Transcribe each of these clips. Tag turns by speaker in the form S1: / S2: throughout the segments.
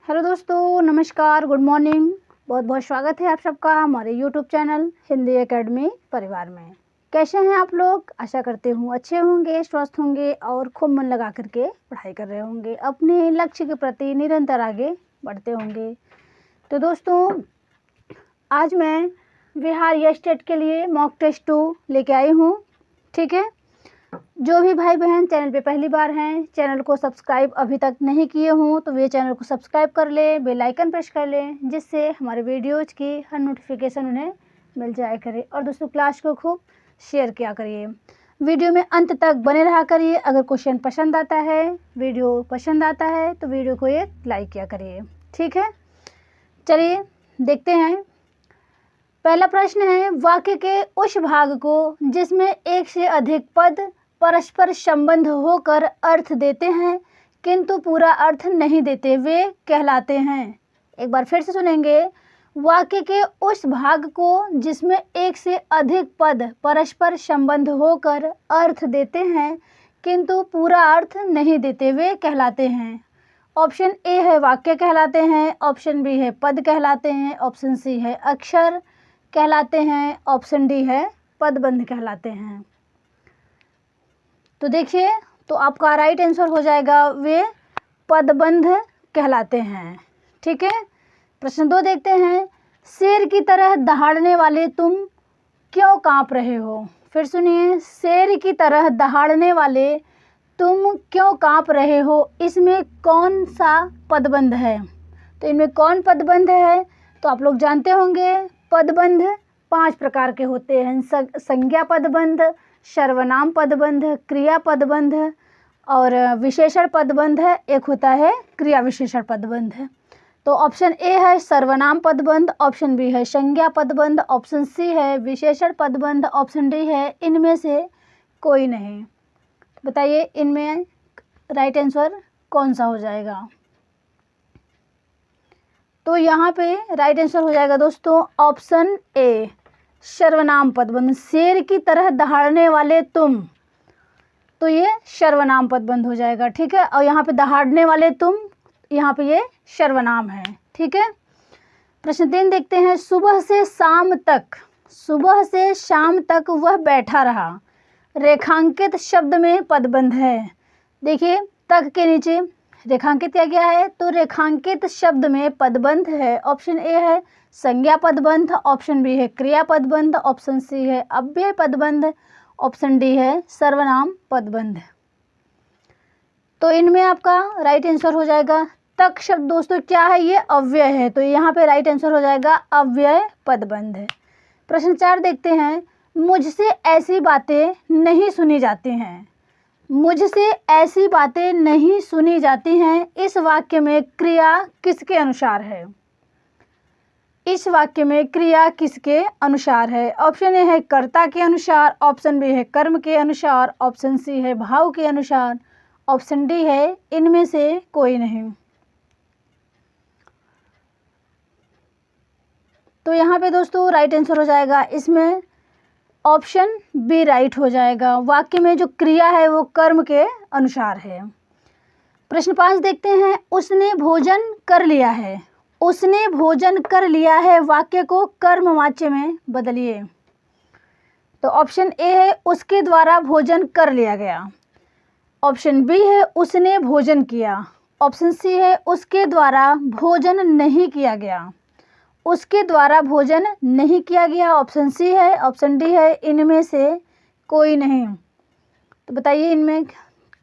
S1: Hello दोस्तों, नमस्कार, good morning. बहुत बहुत स्वागत है आप सबका हमारे यूट्यूब चैनल हिंदी एकेडमी परिवार में। कैसे हैं आप लोग? आशा करते हूँ अच्छे होंगे, स्वस्थ होंगे और खूब मन लगा करके पढ़ाई कर रहे होंगे, अपने लक्ष्य के प्रति निरंतर आगे बढ़ते होंगे। तो दोस्तों, आज मैं बिहार या स्टेट के लिए मॉक टेस्ट 2 लेके आई हूँ। ठीक है, जो भी भाई बहन चैनल पे पहली बार हैं, चैनल को सब्सक्राइब अभी तक नहीं किए हों तो वे चैनल को सब्सक्राइब कर लें, बेल आइकन प्रेस कर लें, जिससे हमारे वीडियोज़ की हर नोटिफिकेशन उन्हें मिल जाया करे। और दोस्तों, क्लास को खूब शेयर किया करिए, वीडियो में अंत तक बने रहा करिए। अगर क्वेश्चन पसंद आता है, वीडियो पसंद आता है तो वीडियो को एक लाइक किया करिए। ठीक है, चलिए देखते हैं। पहला प्रश्न है, वाक्य के उस भाग को जिसमें एक से अधिक पद परस्पर संबंध होकर अर्थ देते हैं किंतु पूरा अर्थ नहीं देते, वे कहलाते हैं। एक बार फिर से सुनेंगे। वाक्य के उस भाग को जिसमें एक से अधिक पद परस्पर संबंध होकर अर्थ देते हैं किंतु पूरा अर्थ नहीं देते, वे कहलाते हैं। ऑप्शन ए है वाक्य कहलाते हैं, ऑप्शन बी है पद कहलाते हैं, ऑप्शन सी है अक्षर कहलाते हैं, ऑप्शन डी है पदबंध कहलाते हैं। तो देखिए, तो आपका राइट आंसर हो जाएगा वे पदबंध कहलाते हैं। ठीक है, प्रश्न 2 देखते हैं। शेर की तरह दहाड़ने वाले तुम क्यों कांप रहे हो? फिर सुनिए, शेर की तरह दहाड़ने वाले तुम क्यों कांप रहे हो, इसमें कौन सा पदबंध है? तो इनमें कौन पदबंध है तो आप लोग जानते होंगे। पदबंध 5 प्रकार के होते हैं। संज्ञा पदबंध, सर्वनाम पदबंध, क्रिया पदबंध और विशेषण पदबंध है। एक होता है क्रिया विशेषण पदबंध। तो ऑप्शन ए है सर्वनाम पदबंध, ऑप्शन बी है संज्ञा पदबंध, ऑप्शन सी है विशेषण पदबंध, ऑप्शन डी है इनमें से कोई नहीं। बताइए इनमें राइट आंसर कौन सा हो जाएगा? तो यहाँ पे राइट आंसर हो जाएगा दोस्तों ऑप्शन ए सर्वनाम पदबंध। शेर की तरह दहाड़ने वाले तुम, तो ये सर्वनाम पदबंध हो जाएगा। ठीक है, और यहाँ पे दहाड़ने वाले तुम, यहाँ पे ये सर्वनाम है। ठीक है, प्रश्न 3 देखते हैं। सुबह से शाम तक वह बैठा रहा, रेखांकित शब्द में पदबंध है। देखिए, तक के नीचे रेखांकित किया गया है, तो रेखांकित शब्द में पदबंध है। ऑप्शन ए है संज्ञा पदबंध, ऑप्शन बी है क्रिया पदबंध, ऑप्शन सी है अव्यय पदबंध, ऑप्शन डी है सर्वनाम पदबंध। तो इनमें आपका राइट आंसर हो जाएगा तक शब्द। दोस्तों क्या है? ये अव्यय है, तो यहाँ पे राइट आंसर हो जाएगा अव्यय पदबंध। प्रश्न 4 देखते हैं। मुझसे ऐसी बातें नहीं सुनी जाती हैं, मुझसे ऐसी बातें नहीं सुनी जाती हैं, इस वाक्य में क्रिया किसके अनुसार है? इस वाक्य में क्रिया किसके अनुसार है? ऑप्शन ए है कर्ता के अनुसार, ऑप्शन बी है कर्म के अनुसार, ऑप्शन सी है भाव के अनुसार, ऑप्शन डी है इनमें से कोई नहीं। तो यहाँ पे दोस्तों राइट आंसर हो जाएगा इसमें ऑप्शन बी राइट हो जाएगा। वाक्य में जो क्रिया है वो कर्म के अनुसार है। प्रश्न 5 देखते हैं। उसने भोजन कर लिया है, उसने भोजन कर लिया है वाक्य को कर्मवाच्य में बदलिए। तो ऑप्शन ए है उसके द्वारा भोजन कर लिया गया, ऑप्शन बी है उसने भोजन किया, ऑप्शन सी है उसके द्वारा भोजन नहीं किया गया, उसके द्वारा भोजन नहीं किया गया, ऑप्शन सी है, ऑप्शन डी है इनमें से कोई नहीं। तो बताइए इनमें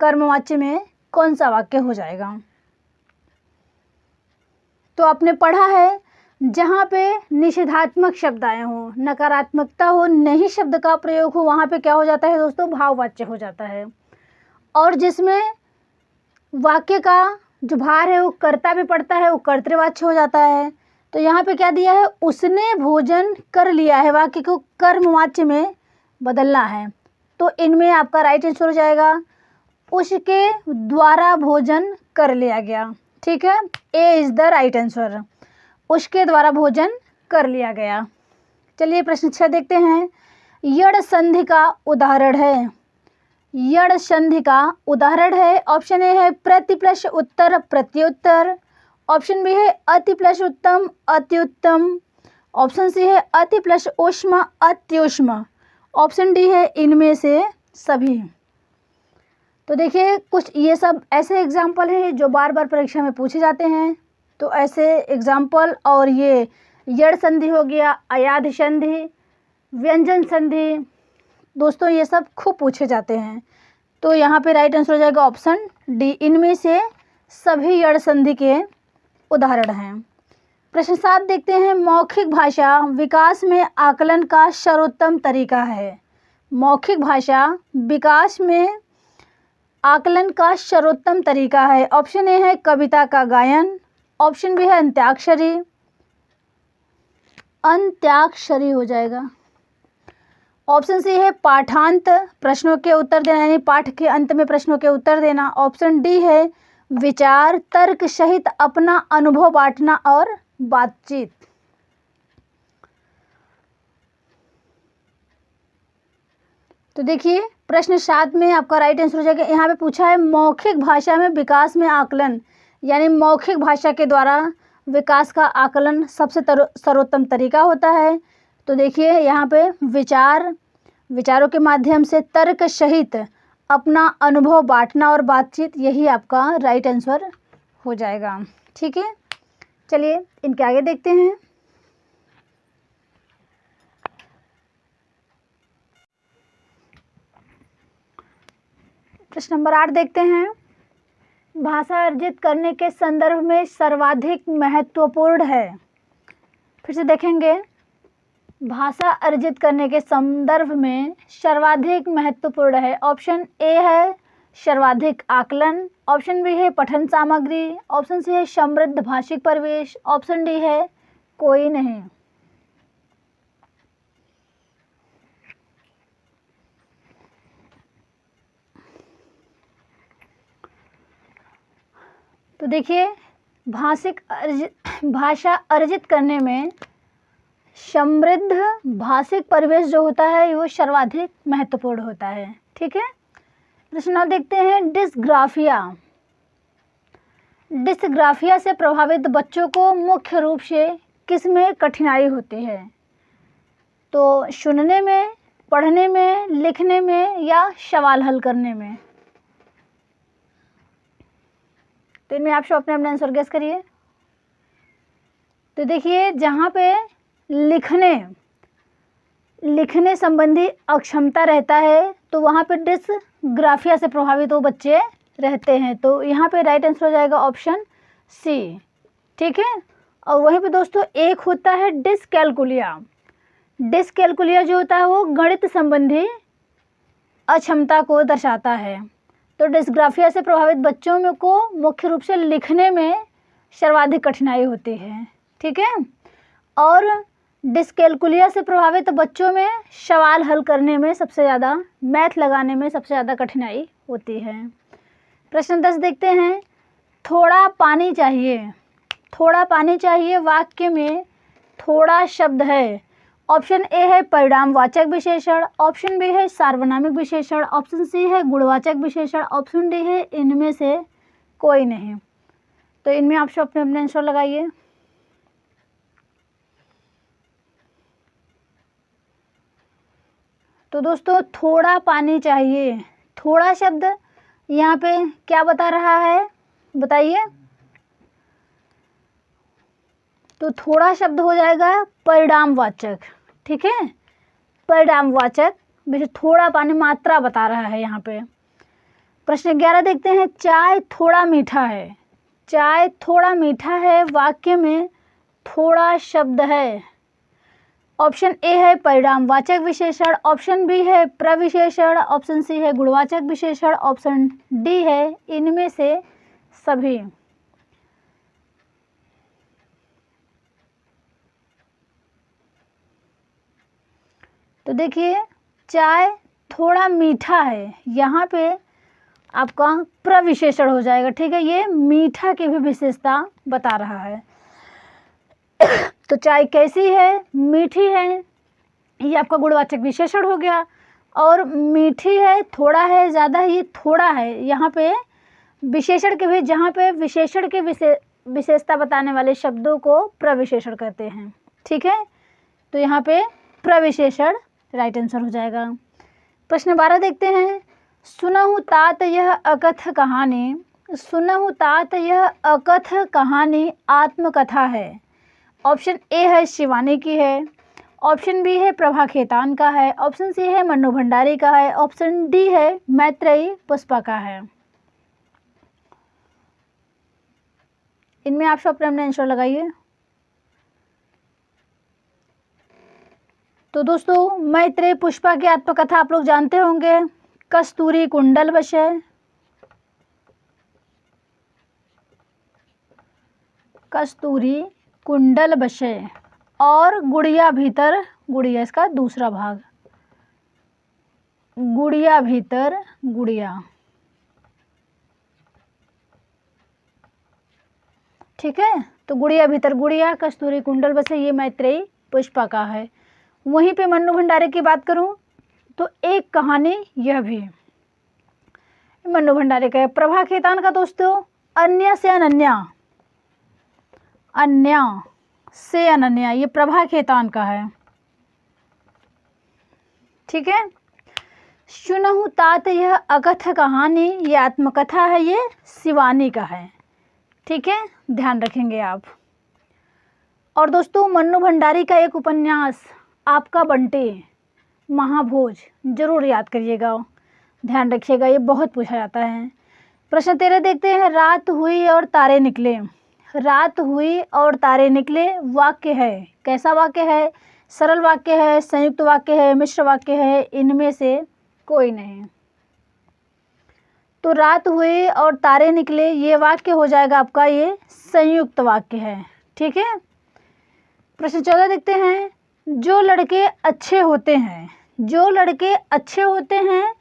S1: कर्मवाच्य में कौन सा वाक्य हो जाएगा? तो आपने पढ़ा है जहाँ पे निषेधात्मक शब्द आए हों, नकारात्मकता हो, नहीं शब्द का प्रयोग हो, वहाँ पे क्या हो जाता है दोस्तों? भाववाच्य हो जाता है। और जिसमें वाक्य का जो भार है वो कर्ता भी पड़ता है, वो कर्तृवाच्य हो जाता है। तो यहाँ पे क्या दिया है? उसने भोजन कर लिया है, वाक्य को कर्मवाच्य में बदलना है। तो इनमें आपका राइट आंसर हो जाएगा उसके द्वारा भोजन कर लिया गया। ठीक है, A is the right answer, उसके द्वारा भोजन कर लिया गया। चलिए प्रश्न 6 देखते हैं। यड़ संधि का उदाहरण है, यड़ संधि का उदाहरण है। ऑप्शन ए है प्रति प्लस उत्तर प्रत्युत्तर, ऑप्शन बी है अति प्लस उत्तम, अति उत्तम। ऑप्शन सी है अति प्लस ऊष्म, अति ऊष्म। ऑप्शन डी है इनमें से सभी। तो देखिए कुछ ये सब ऐसे एग्जाम्पल हैं जो बार बार परीक्षा में पूछे जाते हैं। तो ऐसे एग्जाम्पल, और ये यड़ संधि हो गया, अयाध संधि, व्यंजन संधि, दोस्तों ये सब खूब पूछे जाते हैं। तो यहाँ पे राइट आंसर हो जाएगा ऑप्शन डी, इनमें से सभी यड़ संधि के उदाहरण हैं। प्रश्न 7 देखते हैं, मौखिक भाषा विकास में आकलन का सर्वोत्तम तरीका है। मौखिक भाषा विकास में आकलन का सर्वोत्तम तरीका है। ऑप्शन ए है कविता का गायन, ऑप्शन बी है अंत्याक्षरी, अंत्याक्षरी हो जाएगा। ऑप्शन सी है पाठांत, प्रश्नों के उत्तर देना, यानी पाठ के अंत में प्रश्नों के उत्तर देना। ऑप्शन डी है विचार तर्क सहित अपना अनुभव बांटना और बातचीत। तो देखिए प्रश्न 7 में आपका राइट आंसर हो जाएगा, यहाँ पे पूछा है मौखिक भाषा में विकास में आकलन, यानी मौखिक भाषा के द्वारा विकास का आकलन सबसे सर्वोत्तम तरीका होता है। तो देखिए यहाँ पे विचारों के माध्यम से तर्क सहित अपना अनुभव बांटना और बातचीत, यही आपका राइट आंसर हो जाएगा। ठीक है, चलिए इनके आगे देखते हैं। प्रश्न नंबर 8 देखते हैं, भाषा अर्जित करने के संदर्भ में सर्वाधिक महत्वपूर्ण है। फिर से देखेंगे, भाषा अर्जित करने के संदर्भ में सर्वाधिक महत्वपूर्ण है। ऑप्शन ए है सर्वाधिक आकलन, ऑप्शन बी है पठन सामग्री, ऑप्शन सी है समृद्ध भाषिक परिवेश, ऑप्शन डी है कोई नहीं। तो देखिए भाषा अर्जित करने में समृद्ध भाषिक परिवेश जो होता है वो सर्वाधिक महत्वपूर्ण होता है। ठीक है, प्रश्न देखते हैं, डिस्ग्राफिया से प्रभावित बच्चों को मुख्य रूप से किस में कठिनाई होती है? तो सुनने में, पढ़ने में, लिखने में या सवाल हल करने में? तो इनमें आप सब अपने अपने आंसर गेस करिए। तो देखिए जहाँ पे लिखने संबंधी अक्षमता रहता है तो वहाँ पे डिस्ग्राफिया से प्रभावित वो बच्चे रहते हैं। तो यहाँ पे राइट आंसर हो जाएगा ऑप्शन सी। ठीक है, और वहीं पे दोस्तों एक होता है डिसकैलकुलिया। डिसकैलकुलिया जो होता है वो गणित संबंधी अक्षमता को दर्शाता है। तो डिस्ग्राफिया से प्रभावित बच्चों में को मुख्य रूप से लिखने में सर्वाधिक कठिनाई होती है। ठीक है, और डिसकैलकुलिया से प्रभावित बच्चों में सवाल हल करने में सबसे ज़्यादा, मैथ लगाने में सबसे ज़्यादा कठिनाई होती है। प्रश्न 10 देखते हैं, थोड़ा पानी चाहिए। थोड़ा पानी चाहिए वाक्य में थोड़ा शब्द है। ऑप्शन ए है परिणामवाचक विशेषण, ऑप्शन बी है सार्वनामिक विशेषण, ऑप्शन सी है गुणवाचक विशेषण, ऑप्शन डी है इनमें से कोई नहीं। तो इनमें आप सब अपने अपने आंसर लगाइए। तो दोस्तों थोड़ा पानी चाहिए, थोड़ा शब्द यहाँ पे क्या बता रहा है बताइए? तो थोड़ा शब्द हो जाएगा परिणामवाचक। ठीक है, परिणामवाचक में थोड़ा पानी मात्रा बता रहा है यहाँ पे। प्रश्न 11 देखते हैं, चाय थोड़ा मीठा है। चाय थोड़ा मीठा है वाक्य में थोड़ा शब्द है। ऑप्शन ए है परिणामवाचक विशेषण, ऑप्शन बी है प्रविशेषण, ऑप्शन सी है गुणवाचक विशेषण, ऑप्शन डी है इनमें से सभी। तो देखिए चाय थोड़ा मीठा है, यहाँ पे आपका प्रविशेषण हो जाएगा। ठीक है, ये मीठा की भी विशेषता बता रहा है। तो चाय कैसी है? मीठी है, ये आपका गुणवाचक विशेषण हो गया। और मीठी है, थोड़ा है, ज़्यादा है, ये थोड़ा है। यहाँ पे विशेषण के भी, जहाँ पे विशेषण के विशेषता बताने वाले शब्दों को प्रविशेषण कहते हैं। ठीक है, तो यहाँ पे प्रविशेषण राइट आंसर हो जाएगा। प्रश्न 12 देखते हैं। सुनहु तात यह अकथ कहानी, सुनहु तात यह अकथ कहानी आत्मकथा है। ऑप्शन ए है शिवानी की है, ऑप्शन बी है प्रभा खेतान का है, ऑप्शन सी है मन्नू भंडारी का है, ऑप्शन डी है मैत्रेयी पुष्पा का है। इनमें आप सब अपने आंसर लगाइए। तो दोस्तों मैत्रेयी पुष्पा की आत्मकथा आप लोग जानते होंगे, कस्तूरी कुंडल बशे, कस्तूरी कुंडल बशे और गुड़िया भीतर, गुड़िया इसका दूसरा भाग, गुड़िया भीतर गुड़िया। ठीक है, तो गुड़िया भीतर गुड़िया, कस्तूरी कुंडल बशे, ये मैत्रेयी पुष्पा का है। वहीं पे मन्नू भंडारी की बात करूं तो एक कहानी यह भी मन्नू भंडारी का है। प्रभा खेतान का दोस्तों अन्य से अनन्या, अन्य से अनन्या, ये प्रभा खेतान का है। ठीक है, सुनहु तात यह अकथ कहानी, ये आत्मकथा है, ये शिवानी का है। ठीक है, ध्यान रखेंगे आप। और दोस्तों मन्नू भंडारी का एक उपन्यास आपका बंटे महाभोज जरूर याद करिएगा, ध्यान रखिएगा, ये बहुत पूछा जाता है। प्रश्न 13 देखते हैं। रात हुई और तारे निकले, रात हुई और तारे निकले वाक्य है, कैसा वाक्य है? सरल वाक्य है, संयुक्त वाक्य है, मिश्र वाक्य है, इनमें से कोई नहीं। तो रात हुई और तारे निकले ये वाक्य हो जाएगा आपका, ये संयुक्त वाक्य है। ठीक है, प्रश्न 14 देखते हैं। जो लड़के अच्छे होते हैं, जो लड़के अच्छे होते हैं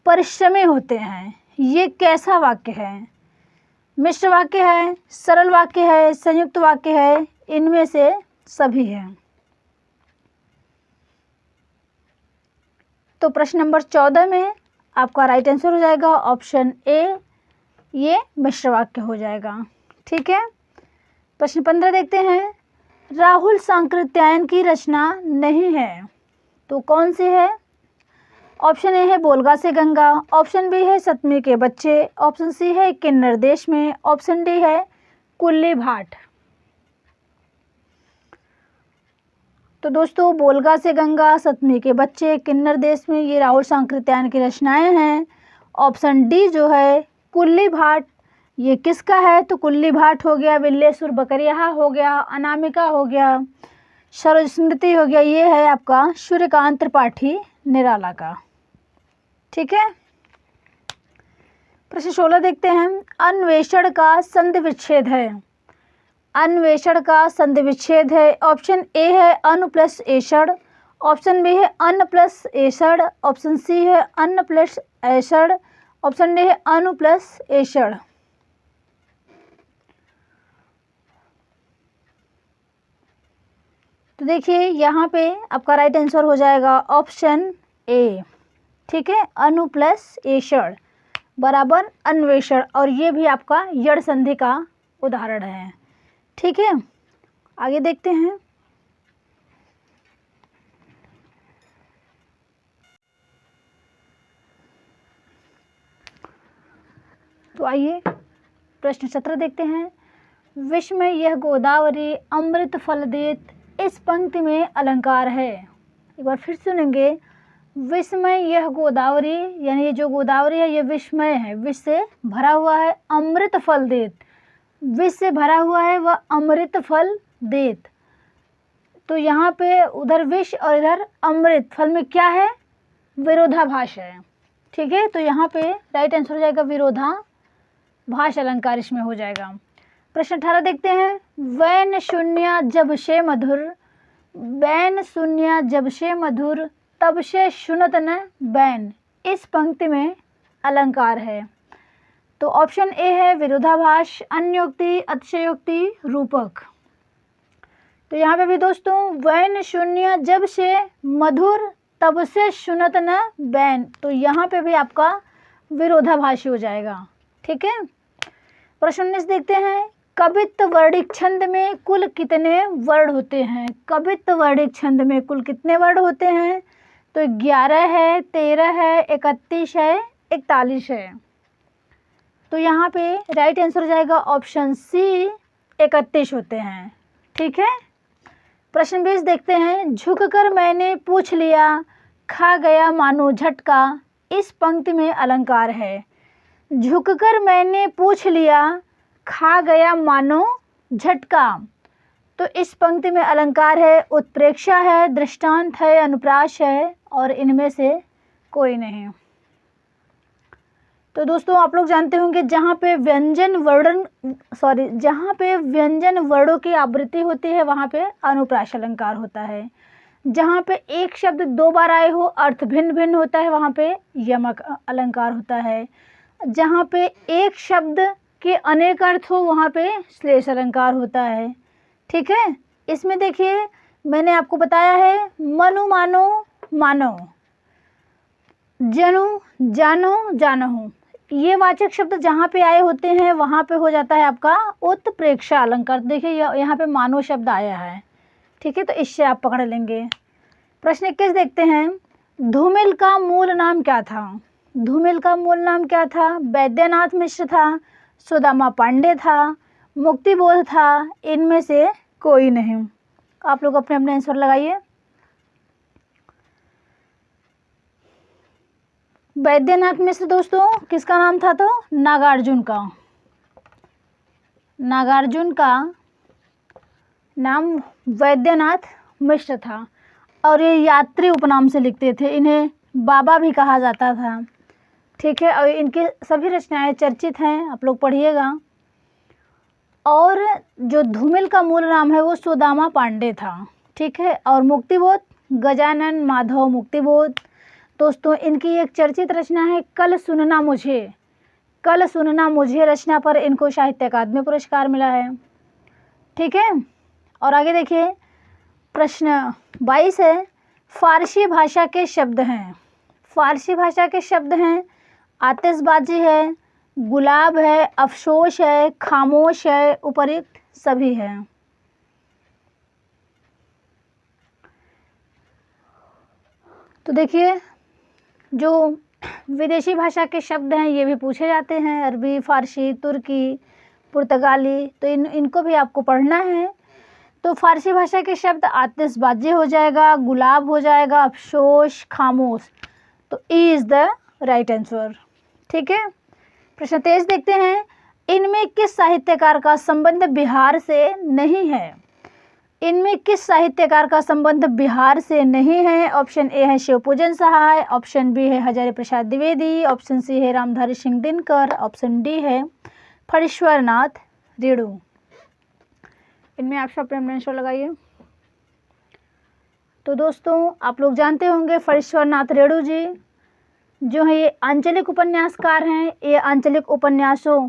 S1: परिश्रमी होते हैं, ये कैसा वाक्य है? मिश्र वाक्य है, सरल वाक्य है, संयुक्त वाक्य है, इनमें से सभी है। तो प्रश्न नंबर 14 में आपका राइट आंसर हो जाएगा ऑप्शन ए, ये मिश्र वाक्य हो जाएगा। ठीक है, प्रश्न 15 देखते हैं। राहुल सांकृत्यायन की रचना नहीं है, तो कौन सी है? ऑप्शन ए है बोलगा से गंगा, ऑप्शन बी है सतमी के बच्चे, ऑप्शन सी है किन्नर देश में, ऑप्शन डी है कुल्ली भाट। तो दोस्तों बोलगा से गंगा, सतमी के बच्चे, किन्नर देश में, ये राहुल सांकृत्यायन की रचनाएं हैं। ऑप्शन डी जो है कुल्ली भाट, ये किसका है? तो कुल्ली भाट हो गया, विल्लेसुर बकरिया हो गया, अनामिका हो गया, सरोज स्मृति हो गया, ये है आपका सूर्यकांत त्रिपाठी निराला का। ठीक है, प्रश्न 16 देखते हैं। अन्वेषण का संधि विच्छेद है, अन्वेषण का संधि विच्छेद है। ऑप्शन ए है अनु प्लस एषण, ऑप्शन बी है अन्न प्लस एषण, ऑप्शन सी है अन्न प्लस ऐषण, ऑप्शन डी है अनु प्लस एषण। तो देखिए यहाँ पे आपका राइट आंसर हो जाएगा ऑप्शन ए। ठीक है, अनु प्लस एषण बराबर अन्वेषण, और ये भी आपका यड़ संधि का उदाहरण है। ठीक है, आगे देखते हैं। तो आइए प्रश्न 17 देखते हैं। विश्व में यह गोदावरी अमृत फल देत, इस पंक्ति में अलंकार है। एक बार फिर सुनेंगे। विस्मय यह गोदावरी, यानी ये जो गोदावरी है ये विस्मय है, विष से भरा हुआ है, अमृत फल देत, विष से भरा हुआ है वह अमृत फल देत। तो यहाँ पे उधर विष और इधर अमृत, फल में क्या है? विरोधाभास है। ठीक है, तो यहाँ पे राइट आंसर हो जाएगा विरोधाभास अलंकार इसमें हो जाएगा। प्रश्न 18 देखते हैं। वैन शून्य जब से मधुर, बैन शून्य जब से मधुर, तब से सुनत न बैन, इस पंक्ति में अलंकार है। तो ऑप्शन ए है विरोधाभास, अन्योक्ति, अतिशयोक्ति, रूपक। तो यहाँ पे भी दोस्तों वैन शून्य जब से मधुर, तब से सुनत न बैन, तो यहाँ पे भी आपका विरोधाभासी हो जाएगा। ठीक है, प्रश्न 19 देखते हैं। कवित्व वर्णिक छंद में कुल कितने वर्ण होते हैं? कवित्व वर्णिक छंद में कुल कितने वर्ण होते हैं? तो 11 है, 13 है, 31 है, 41 है। तो यहाँ पे राइट आंसर हो जाएगा ऑप्शन सी, 31 होते हैं। ठीक है। प्रश्न 20 देखते हैं। झुककर मैंने पूछ लिया, खा गया मानो झटका, इस पंक्ति में अलंकार है। झुककर मैंने पूछ लिया, खा गया मानो झटका, तो इस पंक्ति में अलंकार है, उत्प्रेक्षा है, दृष्टांत है, अनुप्रास है और इनमें से कोई नहीं। तो दोस्तों आप लोग जानते होंगे जहाँ पे व्यंजन वर्णों की आवृत्ति होती है वहाँ पे अनुप्रास अलंकार होता है। जहाँ पे एक शब्द 2 बार आए हो, अर्थ भिन्न भिन्न होता है, वहाँ पे यमक अलंकार होता है। जहाँ पे एक शब्द के अनेक अर्थ हो वहाँ पे श्लेष अलंकार होता है। ठीक है। इसमें देखिए मैंने आपको बताया है मनु मानो मानो, जनु जानो जानहु, ये वाचक शब्द जहाँ पे आए होते हैं वहाँ पे हो जाता है आपका उत्प्रेक्षा अलंकार। देखिए यहाँ पे मानो शब्द आया है। ठीक है। तो इससे आप पकड़ लेंगे। प्रश्न 21 देखते हैं। धूमिल का मूल नाम क्या था? धूमिल का मूल नाम क्या था? वैद्यनाथ मिश्र था, सुदामा पांडे था, मुक्तिबोध था, इनमें से कोई नहीं। आप लोग अपने अपने आंसर लगाइए। वैद्यनाथ मिश्र दोस्तों किसका नाम था? तो नागार्जुन का। नागार्जुन का नाम वैद्यनाथ मिश्र था और ये यात्री उपनाम से लिखते थे। इन्हें बाबा भी कहा जाता था। ठीक है। और इनके सभी रचनाएं चर्चित हैं, आप लोग पढ़िएगा। और जो धूमिल का मूल नाम है वो सुदामा पांडे था। ठीक है। और मुक्तिबोध गजानन माधव मुक्तिबोध। दोस्तों इनकी एक चर्चित रचना है कल सुनना मुझे। कल सुनना मुझे रचना पर इनको साहित्य अकादमी पुरस्कार मिला है। ठीक है। और आगे देखिए प्रश्न 22 है। फारसी भाषा के शब्द हैं। फारसी भाषा के शब्द हैं आतिशबाजी है, गुलाब है, अफसोस है, खामोश है, उपरिक्त सभी है। तो देखिए जो विदेशी भाषा के शब्द हैं ये भी पूछे जाते हैं, अरबी, फारसी, तुर्की, पुर्तगाली, तो इनको भी आपको पढ़ना है। तो फारसी भाषा के शब्द आतिशबाजी हो जाएगा, गुलाब हो जाएगा, अफसोस, खामोश, तो E is the right answer. ठीक है। प्रश्न 23 देखते हैं। इनमें किस साहित्यकार का संबंध बिहार से नहीं है? इनमें किस साहित्यकार का संबंध बिहार से नहीं है? ऑप्शन ए है शिवपूजन सहाय, ऑप्शन बी है हजारी प्रसाद द्विवेदी, ऑप्शन सी है रामधारी सिंह दिनकर, ऑप्शन डी है फणीश्वर नाथ रेणु। इनमें आप सब अपने आंसर लगाइए। तो दोस्तों आप लोग जानते होंगे फणीश्वर नाथ रेणु जी जो है ये आंचलिक उपन्यासकार हैं। ये आंचलिक उपन्यासों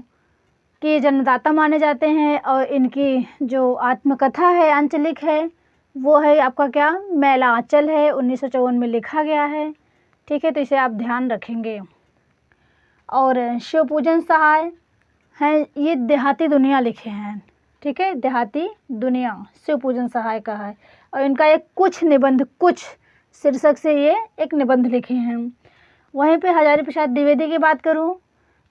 S1: के जन्मदाता माने जाते हैं और इनकी जो आत्मकथा है आंचलिक है वो है आपका क्या, मैला आंचल है, 1954 में लिखा गया है। ठीक है। तो इसे आप ध्यान रखेंगे। और शिवपूजन सहाय हैं, ये देहाती दुनिया लिखे हैं। ठीक है। देहाती दुनिया शिवपूजन सहाय का है और इनका एक कुछ निबंध, कुछ शीर्षक से ये एक निबंध लिखे हैं। वहीं पे हजारी प्रसाद द्विवेदी की बात करूं,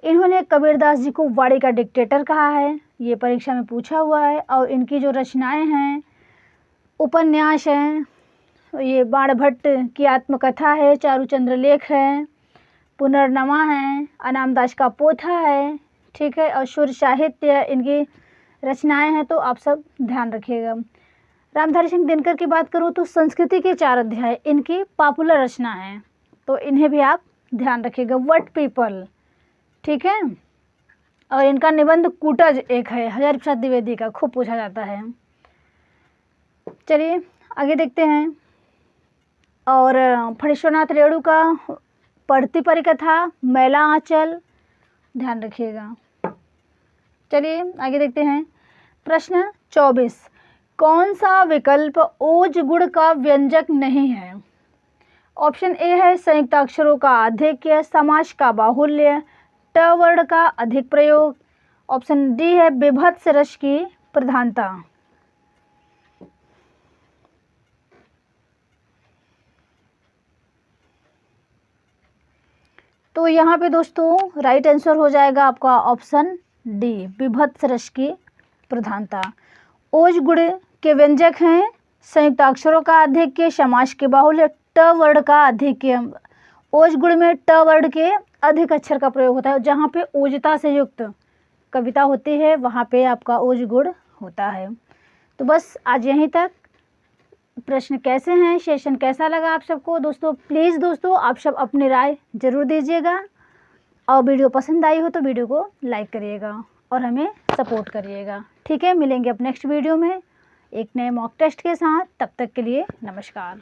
S1: इन्होंने कबीरदास जी को वाणी का डिक्टेटर कहा है, ये परीक्षा में पूछा हुआ है। और इनकी जो रचनाएं हैं, उपन्यास हैं, ये बाणभट्ट की आत्मकथा है, चारुचंद्र लेख है, पुनर्नमा है, अनामदास का पोथा है। ठीक है। और सुर साहित्य इनकी रचनाएं हैं, तो आप सब ध्यान रखिएगा। रामधारी सिंह दिनकर की बात करूँ तो संस्कृति के 4 अध्याय इनकी पॉपुलर रचना है, तो इन्हें भी आप ध्यान रखिएगा। What people. ठीक है। और इनका निबंध कूटज एक है, हजारी प्रसाद द्विवेदी का, खूब पूछा जाता है। चलिए आगे देखते हैं। और फणीश्वर नाथ रेणु का पढ़ती परिकथा, मैला आंचल, ध्यान रखिएगा। चलिए आगे देखते हैं। प्रश्न 24। कौन सा विकल्प ओज गुण का व्यंजक नहीं है? ऑप्शन ए है संयुक्ताक्षरों का आधिक्य, समास का बाहुल्य, ट वर्ण का अधिक प्रयोग, ऑप्शन डी है बीभत्स रस की प्रधानता। तो यहाँ पे दोस्तों राइट आंसर हो जाएगा आपका ऑप्शन डी, बीभत्स रस की प्रधानता। ओज गुण के व्यंजक हैं संयुक्ताक्षरों का आधिक्य, समास के बाहुल्य, ट वर्ण का आधिक्य। ओज गुण में ट वर्ण के अधिक अक्षर का प्रयोग होता है। जहाँ पे ओजता से युक्त कविता होती है वहाँ पे आपका ओज गुण होता है। तो बस आज यहीं तक। प्रश्न कैसे हैं, सेशन कैसा लगा आप सबको दोस्तों? प्लीज़ दोस्तों आप सब अपनी राय ज़रूर दीजिएगा, और वीडियो पसंद आई हो तो वीडियो को लाइक करिएगा और हमें सपोर्ट करिएगा। ठीक है, मिलेंगे अब नेक्स्ट वीडियो में एक नए मॉक टेस्ट के साथ। तब तक के लिए नमस्कार।